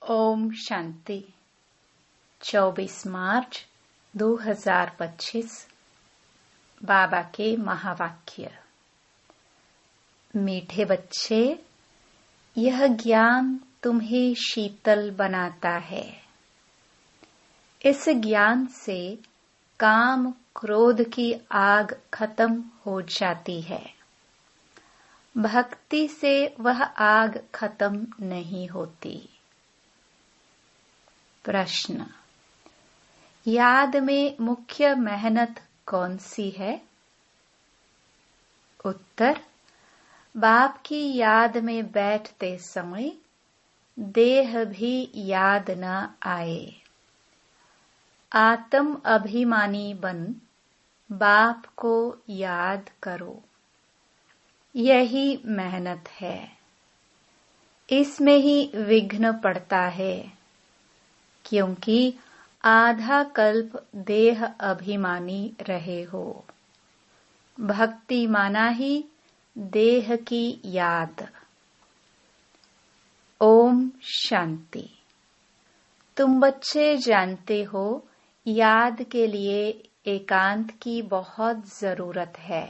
ओम शांति। 24 मार्च 2025 बाबा के महावाक्य। मीठे बच्चे, यह ज्ञान तुम्हें शीतल बनाता है। इस ज्ञान से काम क्रोध की आग खत्म हो जाती है। भक्ति से वह आग खत्म नहीं होती। प्रश्न: याद में मुख्य मेहनत कौन सी है? उत्तर: बाप की याद में बैठते समय देह भी याद न आए। आत्म अभिमानी बन बाप को याद करो। यही मेहनत है। इसमें ही विघ्न पड़ता है, क्योंकि आधा कल्प देह अभिमानी रहे हो। भक्ति माना ही देह की याद। ओम शांति। तुम बच्चे जानते हो, याद के लिए एकांत की बहुत जरूरत है।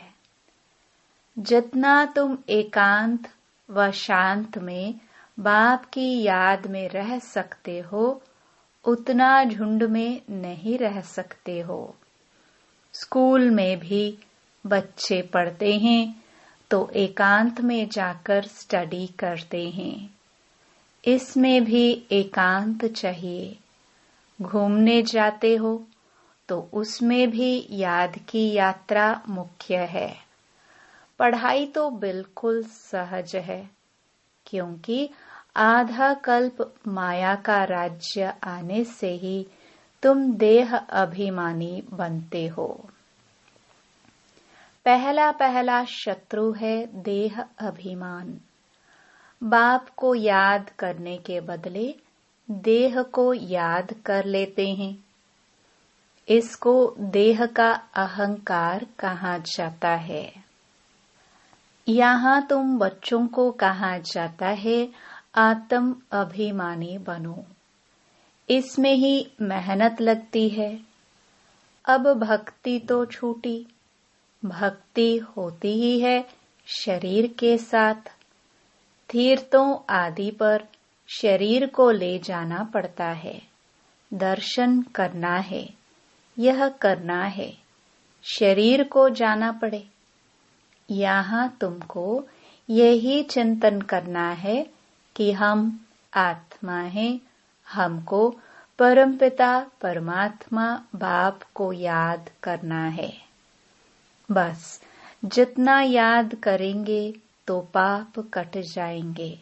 जितना तुम एकांत व शांत में बाप की याद में रह सकते हो, उतना झुंड में नहीं रह सकते हो। स्कूल में भी बच्चे पढ़ते हैं तो एकांत में जाकर स्टडी करते हैं। इसमें भी एकांत चाहिए। घूमने जाते हो तो उसमें भी याद की यात्रा मुख्य है। पढ़ाई तो बिल्कुल सहज है, क्योंकि आधा कल्प माया का राज्य आने से ही तुम देह अभिमानी बनते हो। पहला शत्रु है देह अभिमान। बाप को याद करने के बदले देह को याद कर लेते हैं। इसको देह का अहंकार कहा जाता है। यहाँ तुम बच्चों को कहा जाता है आत्म अभिमानी बनो। इसमें ही मेहनत लगती है। अब भक्ति तो छूटी। भक्ति होती ही है शरीर के साथ। तीर्थों आदि पर शरीर को ले जाना पड़ता है। दर्शन करना है, यह करना है, शरीर को जाना पड़े। यहाँ तुमको यही चिंतन करना है कि हम आत्मा हैं। हमको परमपिता परमात्मा बाप को याद करना है। बस जितना याद करेंगे तो पाप कट जाएंगे।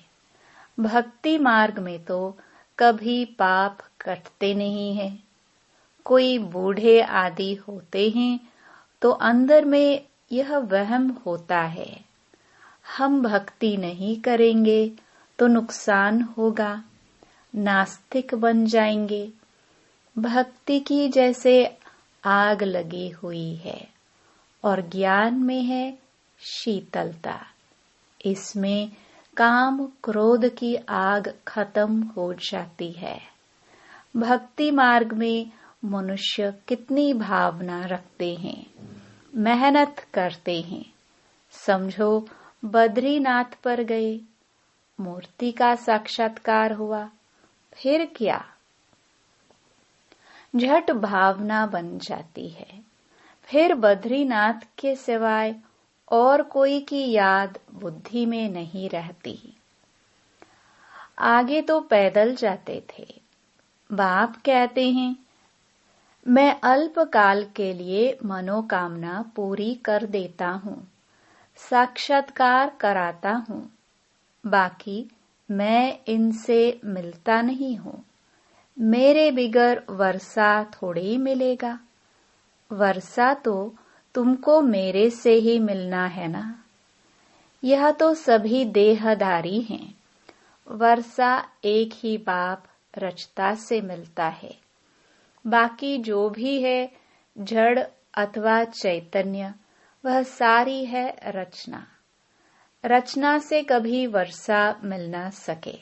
भक्ति मार्ग में तो कभी पाप कटते नहीं हैं। कोई बूढ़े आदि होते हैं तो अंदर में यह वहम होता है, हम भक्ति नहीं करेंगे तो नुकसान होगा, नास्तिक बन जाएंगे। भक्ति की जैसे आग लगी हुई है और ज्ञान में है शीतलता। इसमें काम क्रोध की आग खत्म हो जाती है। भक्ति मार्ग में मनुष्य कितनी भावना रखते हैं, मेहनत करते हैं। समझो बद्रीनाथ पर गए, मूर्ति का साक्षात्कार हुआ, फिर क्या? झट भावना बन जाती है। फिर बद्रीनाथ के सिवाय और कोई की याद बुद्धि में नहीं रहती। आगे तो पैदल जाते थे। बाप कहते हैं, मैं अल्पकाल के लिए मनोकामना पूरी कर देता हूँ, साक्षात्कार कराता हूँ। बाकी मैं इनसे मिलता नहीं हूँ। मेरे बिगर वर्षा थोड़ी मिलेगा। वर्षा तो तुमको मेरे से ही मिलना है ना। यह तो सभी देहधारी हैं। वर्षा एक ही बाप रचता से मिलता है। बाकी जो भी है जड़ अथवा चैतन्य, वह सारी है रचना। रचना से कभी वर्षा मिल न सके।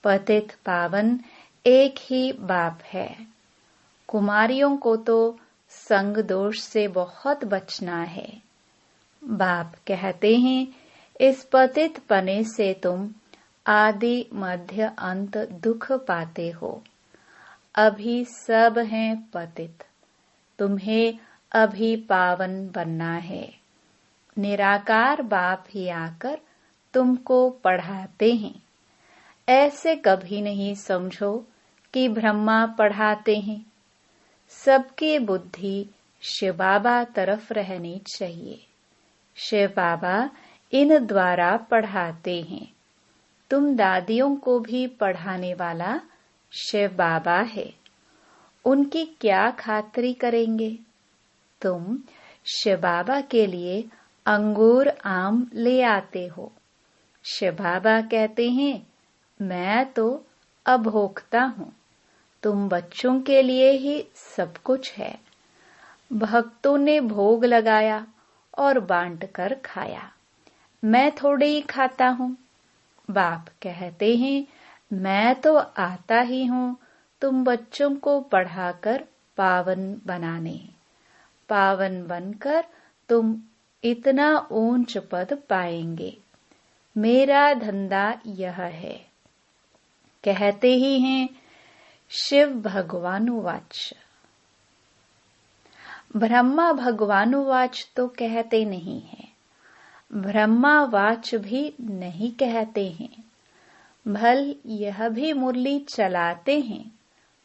पतित पावन एक ही बाप है। कुमारियों को तो संग दोष से बहुत बचना है। बाप कहते हैं, इस पतित पने से तुम आदि मध्य अंत दुख पाते हो। अभी सब हैं पतित, तुम्हें अभी पावन बनना है। निराकार बाप ही आकर तुमको पढ़ाते हैं। ऐसे कभी नहीं समझो कि ब्रह्मा पढ़ाते हैं। सबकी बुद्धि शिव बाबा तरफ रहनी चाहिए। शिव बाबा इन द्वारा पढ़ाते हैं। तुम दादियों को भी पढ़ाने वाला शिव बाबा है। उनकी क्या खातिरी करेंगे? तुम शिव बाबा के लिए अंगूर आम ले आते हो। शिव बाबा कहते हैं, मैं तो अभोक्ता हूँ, तुम बच्चों के लिए ही सब कुछ है। भक्तों ने भोग लगाया और बांट कर खाया, मैं थोड़े ही खाता हूँ। बाप कहते हैं, मैं तो आता ही हूँ तुम बच्चों को पढ़ाकर पावन बनाने। पावन बनकर तुम इतना ऊंच पद पाएंगे। मेरा धंधा यह है। कहते ही हैं, शिव भगवानुवाच। ब्रह्मा भगवानुवाच तो कहते नहीं हैं, ब्रह्मावाच भी नहीं कहते हैं। भल यह भी मुरली चलाते हैं,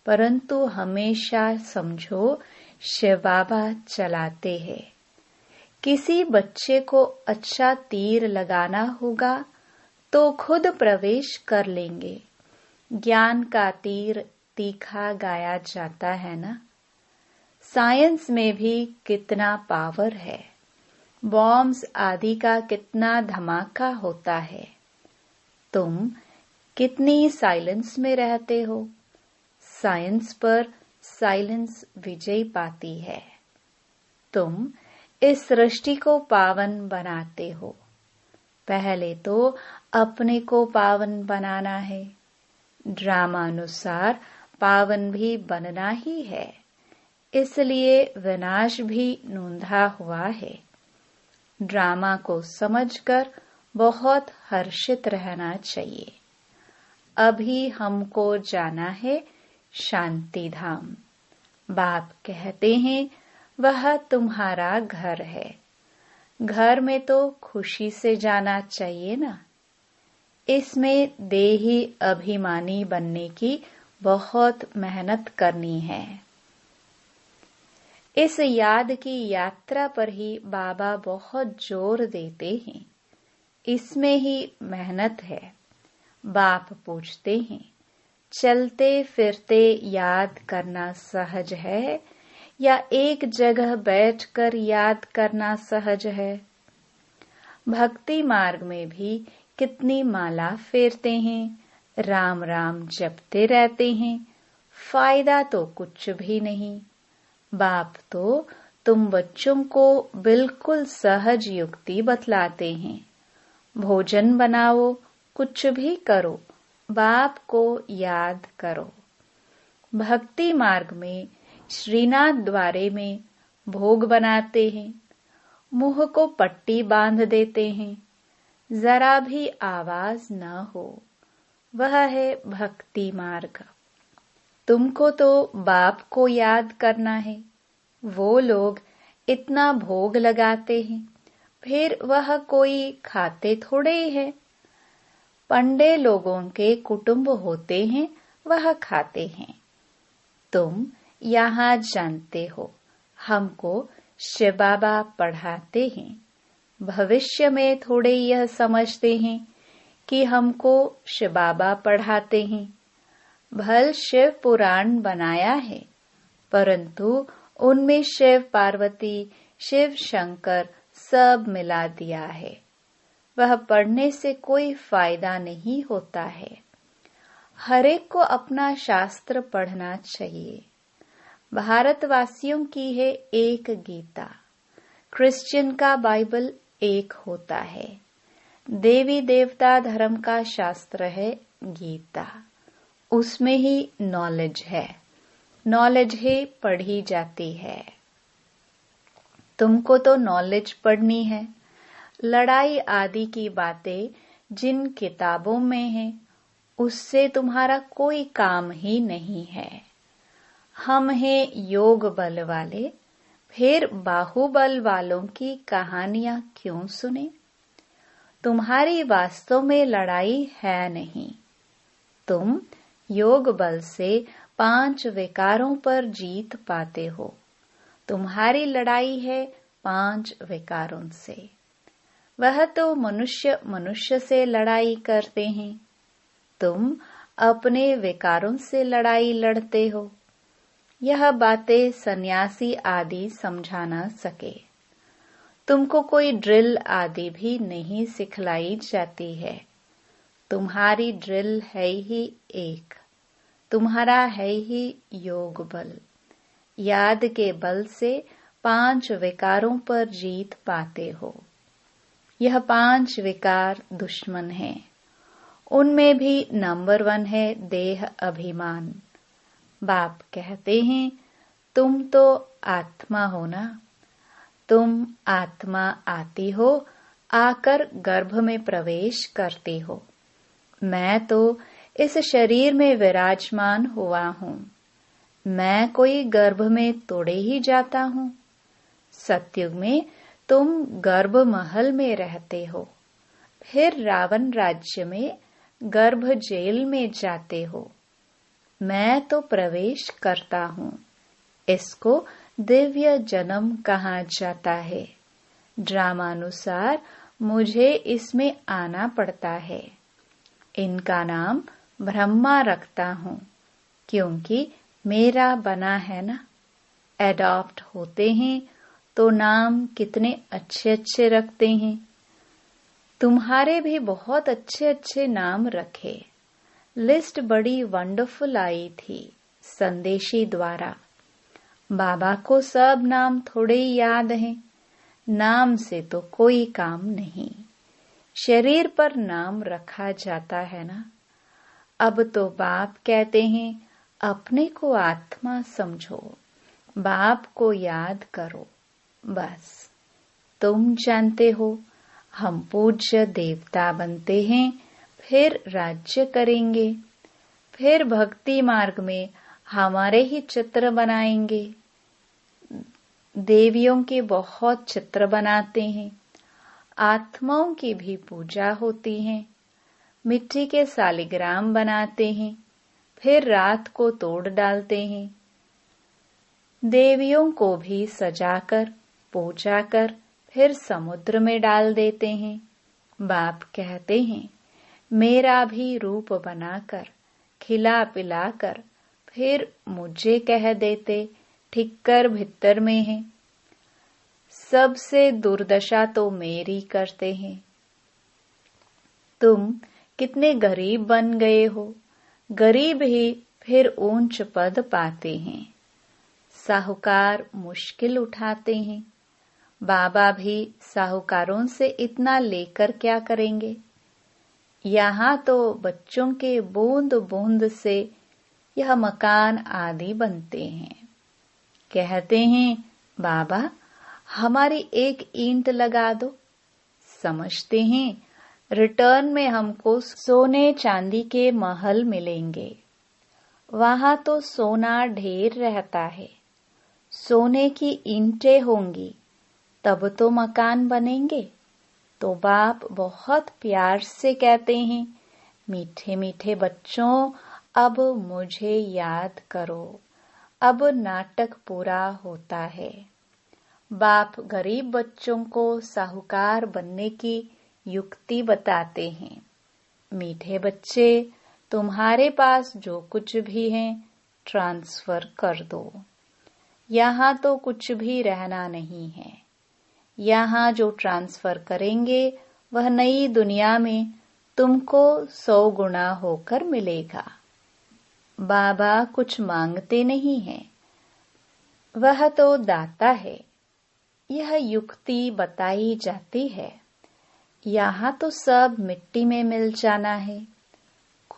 परंतु हमेशा समझो शिव बाबा चलाते हैं। किसी बच्चे को अच्छा तीर लगाना होगा तो खुद प्रवेश कर लेंगे। ज्ञान का तीर तीखा गाया जाता है ना। साइंस में भी कितना पावर है। बॉम्ब्स आदि का कितना धमाका होता है। तुम कितनी साइलेंस में रहते हो। साइंस पर साइलेंस विजय पाती है। तुम इस सृष्टि को पावन बनाते हो। पहले तो अपने को पावन बनाना है। ड्रामानुसार पावन भी बनना ही है, इसलिए विनाश भी नूंधा हुआ है। ड्रामा को समझकर बहुत हर्षित रहना चाहिए। अभी हमको जाना है शांति धाम। बाप कहते हैं, वह तुम्हारा घर है। घर में तो खुशी से जाना चाहिए ना। इसमें देही अभिमानी बनने की बहुत मेहनत करनी है। इस याद की यात्रा पर ही बाबा बहुत जोर देते हैं। इसमें ही मेहनत है। बाप पूछते हैं, चलते फिरते याद करना सहज है या एक जगह बैठकर याद करना सहज है? भक्ति मार्ग में भी कितनी माला फेरते हैं, राम राम जपते रहते हैं, फायदा तो कुछ भी नहीं। बाप तो तुम बच्चों को बिल्कुल सहज युक्ति बतलाते हैं। भोजन बनाओ, कुछ भी करो, बाप को याद करो। भक्ति मार्ग में श्रीनाथ द्वारे में भोग बनाते हैं, मुंह को पट्टी बांध देते हैं, जरा भी आवाज न हो। वह है भक्ति मार्ग। तुमको तो बाप को याद करना है। वो लोग इतना भोग लगाते हैं, फिर वह कोई खाते थोड़े ही है। पंडे लोगों के कुटुंब होते हैं, वह खाते हैं। तुम यहाँ जानते हो, हमको शिव बाबा पढ़ाते हैं। भविष्य में थोड़े यह समझते हैं कि हमको शिव बाबा पढ़ाते हैं। भल शिव पुराण बनाया है, परंतु उनमें शिव पार्वती, शिव शंकर सब मिला दिया है। वह पढ़ने से कोई फायदा नहीं होता है। हरेक को अपना शास्त्र पढ़ना चाहिए। भारतवासियों की है एक गीता, क्रिश्चियन का बाइबल एक होता है। देवी देवता धर्म का शास्त्र है गीता, उसमें ही नॉलेज है। नॉलेज ही पढ़ी जाती है। तुमको तो नॉलेज पढ़नी है। लड़ाई आदि की बातें जिन किताबों में है, उससे तुम्हारा कोई काम ही नहीं है। हम हैं योग बल वाले, फिर बाहुबल वालों की कहानियां क्यों सुने? तुम्हारी वास्तव में लड़ाई है नहीं। तुम योग बल से 5 विकारों पर जीत पाते हो। तुम्हारी लड़ाई है 5 विकारों से। वह तो मनुष्य मनुष्य से लड़ाई करते हैं। तुम अपने विकारों से लड़ाई लड़ते हो। यह बातें सन्यासी आदि समझा न सके। तुमको कोई ड्रिल आदि भी नहीं सिखलाई जाती है। तुम्हारी ड्रिल है ही एक। तुम्हारा है ही योग बल। याद के बल से 5 विकारों पर जीत पाते हो। यह 5 विकार दुश्मन हैं। उनमें भी नंबर 1 है देह अभिमान। बाप कहते हैं, तुम तो आत्मा हो ना। तुम आत्मा आती हो, आकर गर्भ में प्रवेश करती हो। मैं तो इस शरीर में विराजमान हुआ हूँ। मैं कोई गर्भ में तोड़े ही जाता हूँ। सतयुग में तुम गर्भ महल में रहते हो, फिर रावण राज्य में गर्भ जेल में जाते हो। मैं तो प्रवेश करता हूँ। इसको दिव्य जन्म कहा जाता है। ड्रामानुसार मुझे इसमें आना पड़ता है। इनका नाम ब्रह्मा रखता हूँ, क्योंकि मेरा बना है ना। एडॉप्ट होते हैं तो नाम कितने अच्छे अच्छे रखते हैं। तुम्हारे भी बहुत अच्छे अच्छे नाम रखे। लिस्ट बड़ी वंडरफुल आई थी संदेशी द्वारा। बाबा को सब नाम थोड़े ही याद हैं। नाम से तो कोई काम नहीं। शरीर पर नाम रखा जाता है ना। अब तो बाप कहते हैं, अपने को आत्मा समझो, बाप को याद करो। बस तुम जानते हो, हम पूज्य देवता बनते हैं, फिर राज्य करेंगे, फिर भक्ति मार्ग में हमारे ही चित्र बनाएंगे। देवियों के बहुत चित्र बनाते हैं। आत्माओं की भी पूजा होती है। मिट्टी के सालिग्राम बनाते हैं, फिर रात को तोड़ डालते हैं। देवियों को भी सजाकर पूजा कर फिर समुद्र में डाल देते हैं। बाप कहते हैं, मेरा भी रूप बनाकर खिला पिलाकर फिर मुझे कह देते, ठिक्कर भित्तर में है। सबसे दुर्दशा तो मेरी करते हैं। तुम कितने गरीब बन गए हो। गरीब ही फिर ऊंच पद पाते हैं। साहूकार मुश्किल उठाते हैं। बाबा भी साहूकारों से इतना लेकर क्या करेंगे। यहाँ तो बच्चों के बूंद बूंद से यह मकान आदि बनते हैं। कहते हैं, बाबा हमारी एक ईंट लगा दो। समझते हैं रिटर्न में हमको सोने चांदी के महल मिलेंगे। वहां तो सोना ढेर रहता है। सोने की ईंटें होंगी, तब तो मकान बनेंगे। तो बाप बहुत प्यार से कहते हैं, मीठे मीठे बच्चों, अब मुझे याद करो। अब नाटक पूरा होता है। बाप गरीब बच्चों को साहूकार बनने की युक्ति बताते हैं। मीठे बच्चे, तुम्हारे पास जो कुछ भी है ट्रांसफर कर दो। यहाँ तो कुछ भी रहना नहीं है। यहाँ जो ट्रांसफर करेंगे वह नई दुनिया में तुमको 100 गुना होकर मिलेगा। बाबा कुछ मांगते नहीं हैं, वह तो दाता है। यह युक्ति बताई जाती है। यहाँ तो सब मिट्टी में मिल जाना है।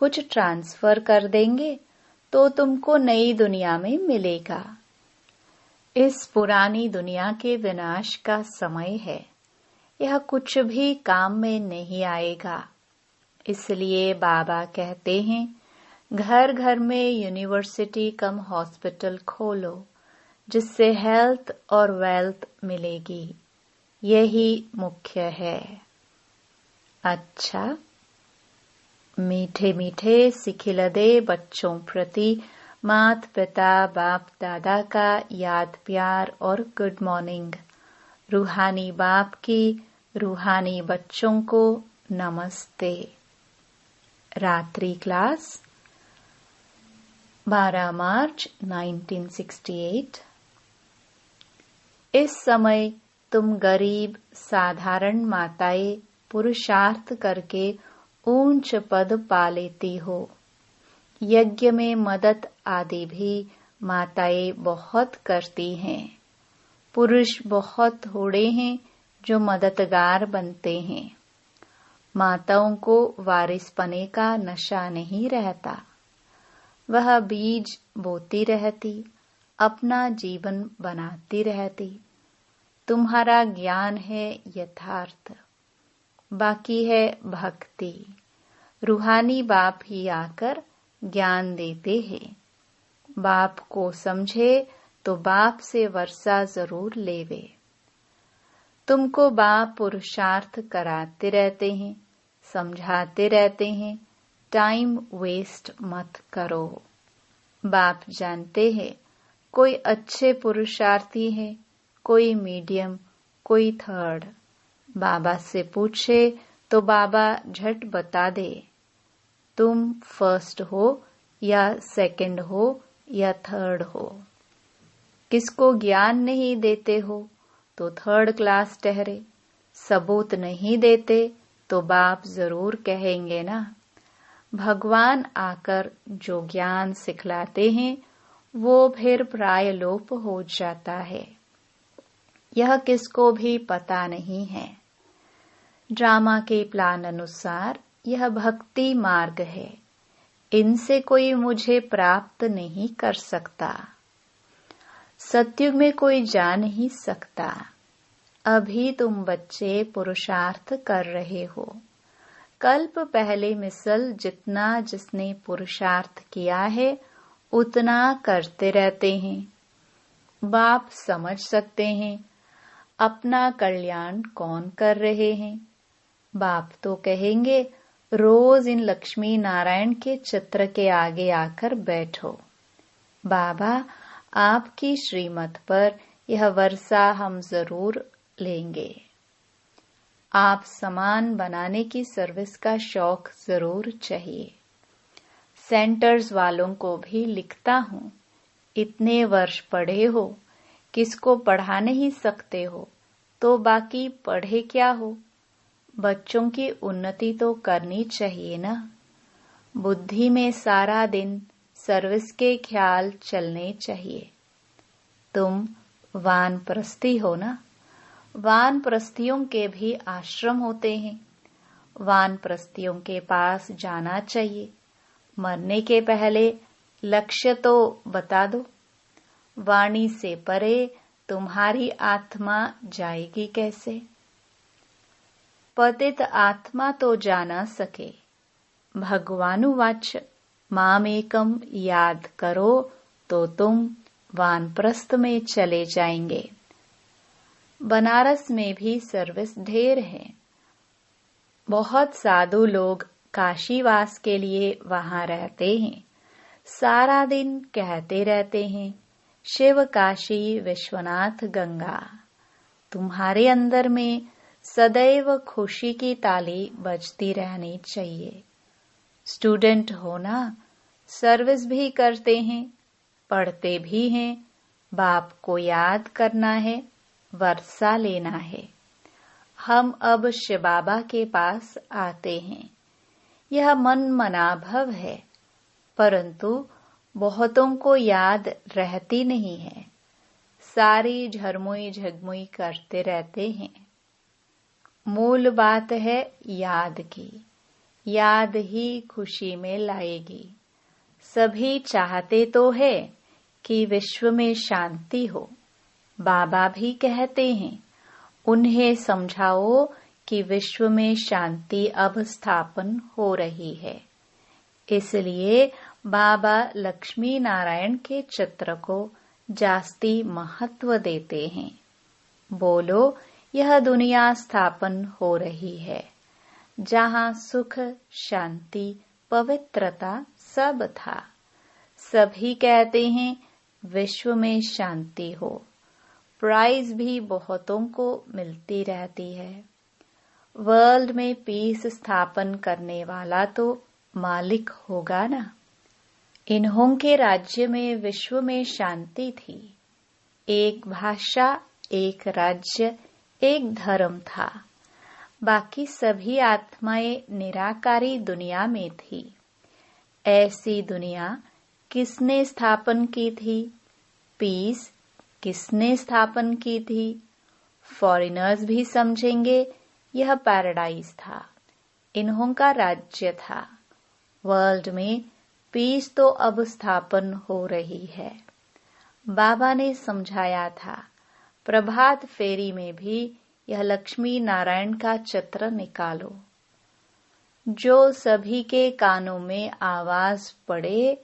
कुछ ट्रांसफर कर देंगे तो तुमको नई दुनिया में मिलेगा। इस पुरानी दुनिया के विनाश का समय है, यह कुछ भी काम में नहीं आएगा। इसलिए बाबा कहते हैं, घर घर में यूनिवर्सिटी कम हॉस्पिटल खोलो, जिससे हेल्थ और वेल्थ मिलेगी। यही मुख्य है। अच्छा, मीठे मीठे सिखिलदे बच्चों प्रति माता पिता बाप दादा का याद प्यार और गुड मॉर्निंग। रूहानी बाप की रूहानी बच्चों को नमस्ते। रात्रि क्लास 12 मार्च 1968। इस समय तुम गरीब साधारण माताएं पुरुषार्थ करके ऊंच पद पा लेती हो। यज्ञ में मदद आदि भी माताएं बहुत करती हैं। पुरुष बहुत थोड़े हैं जो मददगार बनते हैं। माताओं को वारिसपने का नशा नहीं रहता। वह बीज बोती रहती, अपना जीवन बनाती रहती। तुम्हारा ज्ञान है यथार्थ, बाकी है भक्ति। रूहानी बाप ही आकर ज्ञान देते हैं। बाप को समझे तो बाप से वर्षा जरूर लेवे। तुमको बाप पुरुषार्थ कराते रहते हैं, समझाते रहते हैं, टाइम वेस्ट मत करो। बाप जानते हैं कोई अच्छे पुरुषार्थी है, कोई मीडियम, कोई थर्ड। बाबा से पूछे तो बाबा झट बता दे, तुम फर्स्ट हो या सेकंड हो या थर्ड हो। किसको ज्ञान नहीं देते हो तो थर्ड क्लास ठहरे। सबूत नहीं देते तो बाप जरूर कहेंगे ना। भगवान आकर जो ज्ञान सिखलाते हैं वो फिर प्रायलोप हो जाता है। यह किसको भी पता नहीं है। ड्रामा के प्लान अनुसार यह भक्ति मार्ग है। इनसे कोई मुझे प्राप्त नहीं कर सकता। सत्युग में कोई जा नहीं सकता। अभी तुम बच्चे पुरुषार्थ कर रहे हो। कल्प पहले मिसल जितना जिसने पुरुषार्थ किया है उतना करते रहते हैं। बाप समझ सकते हैं अपना कल्याण कौन कर रहे हैं। बाप तो कहेंगे रोज इन लक्ष्मी नारायण के चित्र के आगे आकर बैठो। बाबा आपकी श्रीमत पर यह वर्षा हम जरूर लेंगे। आप सामान बनाने की सर्विस का शौक जरूर चाहिए। सेंटर्स वालों को भी लिखता हूँ, इतने वर्ष पढ़े हो, किसको पढ़ा नहीं सकते हो तो बाकी पढ़े क्या हो। बच्चों की उन्नति तो करनी चाहिए ना। बुद्धि में सारा दिन सर्विस के ख्याल चलने चाहिए। तुम वानप्रस्थी हो ना। वानप्रस्थियों के भी आश्रम होते हैं। वानप्रस्थियों के पास जाना चाहिए। मरने के पहले लक्ष्य तो बता दो। वाणी से परे तुम्हारी आत्मा जाएगी कैसे। पतित आत्मा तो जा ना सके। भगवानुवाच मामेकम याद करो तो तुम वानप्रस्थ में चले जाएंगे। बनारस में भी सर्विस ढेर है। बहुत साधु लोग काशीवास के लिए वहां रहते हैं। सारा दिन कहते रहते हैं शिव काशी विश्वनाथ गंगा। तुम्हारे अंदर में सदैव खुशी की ताली बजती रहनी चाहिए। स्टूडेंट हो ना, सर्विस भी करते हैं, पढ़ते भी हैं। बाप को याद करना है, वर्षा लेना है। हम अब शिव बाबा के पास आते हैं। यह मन मनाभव है, परंतु बहुतों को याद रहती नहीं है। सारी झरमुई झगमुई करते रहते हैं। मूल बात है याद की। याद ही खुशी में लाएगी। सभी चाहते तो है कि विश्व में शांति हो। बाबा भी कहते हैं, उन्हें समझाओ कि विश्व में शांति अब स्थापन हो रही है। इसलिए बाबा लक्ष्मी नारायण के चित्र को जास्ती महत्व देते हैं। बोलो, यह दुनिया स्थापन हो रही है जहाँ सुख, शांति, पवित्रता सब था। सभी कहते हैं विश्व में शांति हो। प्राइज भी बहुतों को मिलती रहती है। वर्ल्ड में पीस स्थापन करने वाला तो मालिक होगा ना। इन्हों के राज्य में विश्व में शांति थी। एक भाषा, एक राज्य, एक धर्म था। बाकी सभी आत्माएं निराकारी दुनिया में थी। ऐसी दुनिया किसने स्थापन की थी? पीस किसने स्थापन की थी? फॉरेनर्स भी समझेंगे यह पैराडाइज था, इन्हों का राज्य था। वर्ल्ड में पीस तो अब स्थापन हो रही है। बाबा ने समझाया था, प्रभात फेरी में भी यह लक्ष्मी नारायण का चित्र निकालो। जो सभी के कानों में आवाज पड़े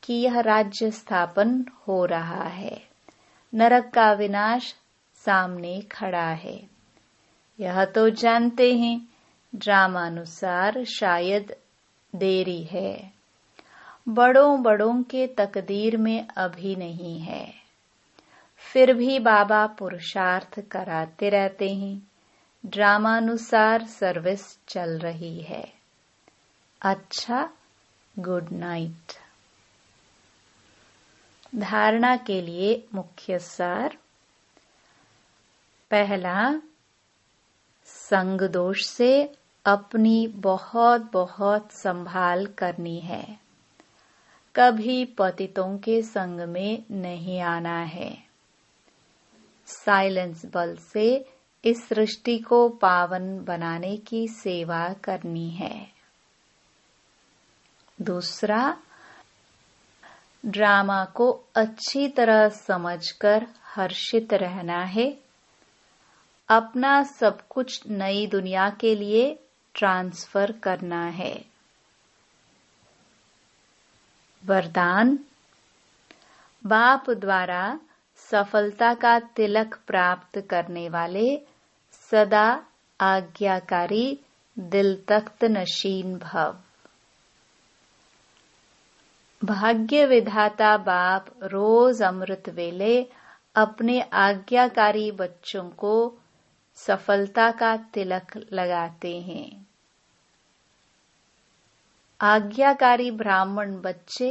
कि यह राज्य स्थापन हो रहा है। नरक का विनाश सामने खड़ा है। यह तो जानते हैं, ड्रामानुसार शायद देरी है। बड़ों बड़ों के तकदीर में अभी नहीं है। फिर भी बाबा पुरुषार्थ कराते रहते हैं। ड्रामानुसार सर्विस चल रही है। अच्छा, गुड नाइट। धारणा के लिए मुख्य सार। पहला, संग दोष से अपनी बहुत बहुत संभाल करनी है। कभी पतितों के संग में नहीं आना है। साइलेंस बल से इस सृष्टि को पावन बनाने की सेवा करनी है। दूसरा, ड्रामा को अच्छी तरह समझकर हर्षित रहना है। अपना सब कुछ नई दुनिया के लिए ट्रांसफर करना है। वरदान, बाप द्वारा सफलता का तिलक प्राप्त करने वाले सदा आज्ञाकारी दिल तख्त नशीन भव। भाग्य विधाता बाप रोज अमृत वेले अपने आज्ञाकारी बच्चों को सफलता का तिलक लगाते हैं। आज्ञाकारी ब्राह्मण बच्चे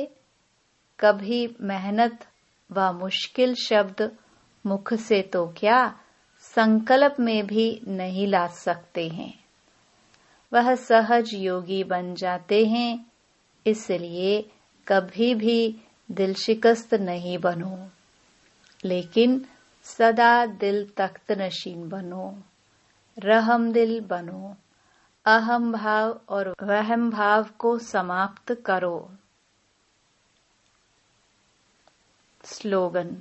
कभी मेहनत व मुश्किल शब्द मुख से तो क्या, संकल्प में भी नहीं ला सकते हैं। वह सहज योगी बन जाते हैं। इसलिए कभी भी दिल शिकस्त नहीं बनो, लेकिन सदा दिल तख्त नशीन बनो। रहम दिल बनो। अहम भाव और वहम भाव को समाप्त करो। स्लोगन,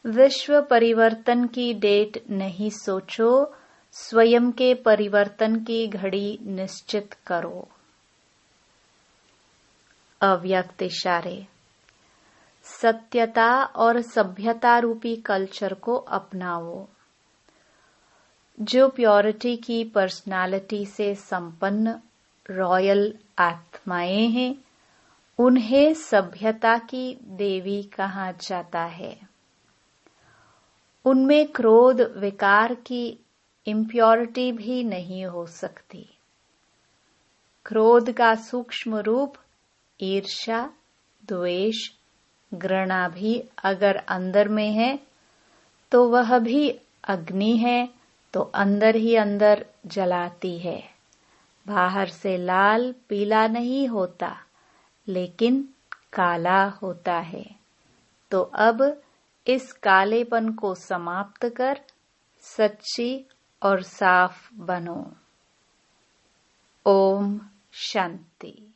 विश्व परिवर्तन की डेट नहीं सोचो, स्वयं के परिवर्तन की घड़ी निश्चित करो। अव्यक्त इशारे, सत्यता और सभ्यता रूपी कल्चर को अपनाओ। जो प्योरिटी की पर्सनालिटी से संपन्न रॉयल आत्माएं हैं, उन्हें सभ्यता की देवी कहा जाता है। उनमें क्रोध विकार की इम्प्योरिटी भी नहीं हो सकती। क्रोध का सूक्ष्म रूप ईर्ष्या, द्वेष, घृणा भी अगर अंदर में है तो वह भी अग्नि है, तो अंदर ही अंदर जलाती है। बाहर से लाल पीला नहीं होता, लेकिन काला होता है। तो अब इस कालेपन को समाप्त कर सच्ची और साफ बनो। ओम शांति।